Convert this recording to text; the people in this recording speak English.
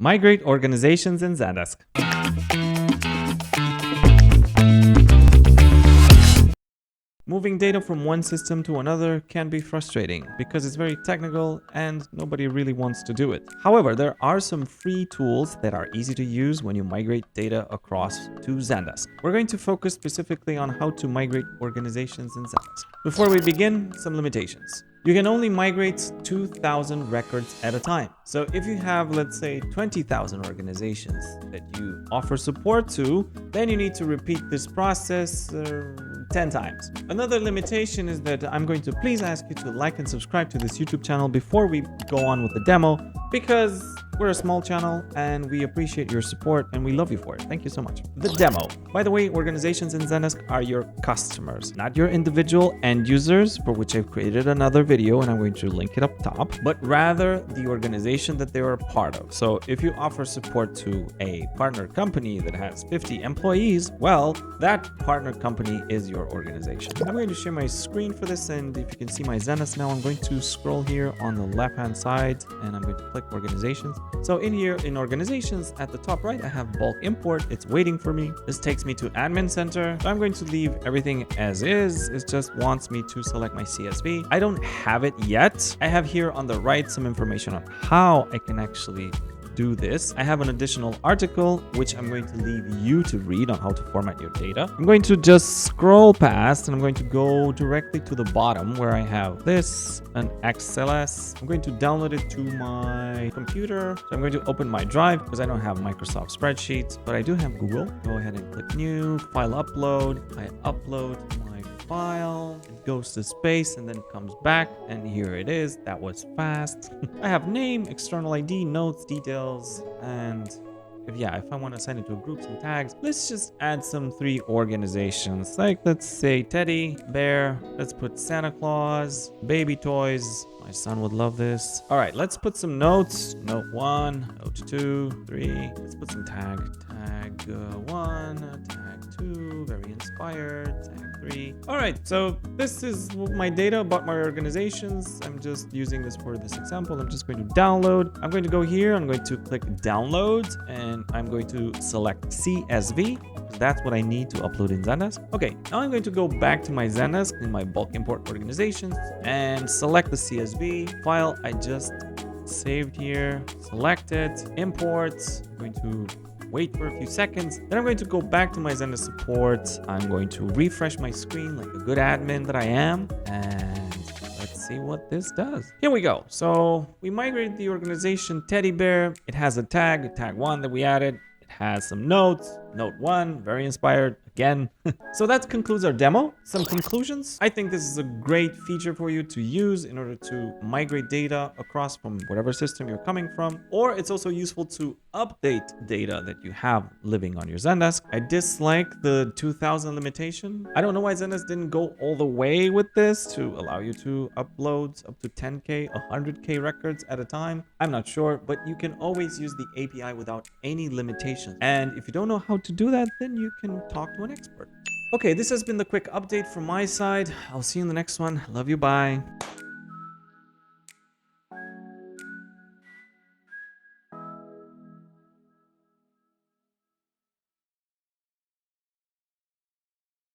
Migrate organizations in Zendesk. Moving data from one system to another can be frustrating because it's very technical and nobody really wants to do it. However, there are some free tools that are easy to use when you migrate data across to Zendesk. We're going to focus specifically on how to migrate organizations in Zendesk. Before we begin, some limitations. You can only migrate 2,000 records at a time. So if you have, let's say, 20,000 organizations that you offer support to, then you need to repeat this process 10 times. Another limitation is that I'm going to please ask you to like and subscribe to this YouTube channel before we go on with the demo, because we're a small channel and we appreciate your support and we love you for it. Thank you so much. The demo. By the way, organizations in Zendesk are your customers, not your individual end users, for which I've created another video and I'm going to link it up top, but rather the organization that they are a part of. So if you offer support to a partner company that has 50 employees, well, that partner company is your organization. I'm going to share my screen for this, and if you can see my Zendesk now, I'm going to scroll here on the left-hand side and I'm going to click organizations. So in here in organizations at the top right, I have bulk import. It's waiting for me. This takes me to admin center. So I'm going to leave everything as is. It just wants me to select my CSV. I don't have it yet. I have here on the right some information on how I can actually do this. I have an additional article which I'm going to leave you to read on how to format your data. I'm going to just scroll past and I'm going to go directly to the bottom where I have this, an XLS. I'm going to download it to my computer. So I'm going to open my drive because I don't have Microsoft spreadsheets, but I do have Google. Go ahead and click new, file upload. I upload my file, it goes to space and then comes back, and here it is. That was fast. I have name, external ID, notes, details, and if I want to assign it to a group, some tags. Let's just add some 3 organizations, like let's say teddy bear. Let's put Santa Claus, baby toys. My son would love this. All right, let's put some notes. Note 1, note 2, 3. Let's put some tag 1, tag 2, very inspired, tag 3. All right, so this is my data about my organizations. I'm just using this for this example. I'm just going to download. I'm going to go here. I'm going to click download and I'm going to select CSV. That's what I need to upload in Zendesk. Okay, now I'm going to go back to my Zendesk in my bulk import organizations and select the CSV file I just saved here. Select it, import. I'm going to wait for a few seconds. Then I'm going to go back to my Zendesk support. I'm going to refresh my screen like a good admin that I am. And let's see what this does. Here we go. So we migrated the organization teddy bear. It has a tag 1 that we added. It has some notes. Note 1, very inspired again. So that concludes our demo. Some conclusions. I think this is a great feature for you to use in order to migrate data across from whatever system you're coming from, or it's also useful to update data that you have living on your Zendesk. I dislike the 2,000 limitation. I don't know why Zendesk didn't go all the way with this to allow you to upload up to 10K, 100K records at a time. I'm not sure, but you can always use the API without any limitations. And if you don't know how to do that, then you can talk to an expert. Okay, this has been the quick update from my side. I'll see you in the next one. Love you. Bye.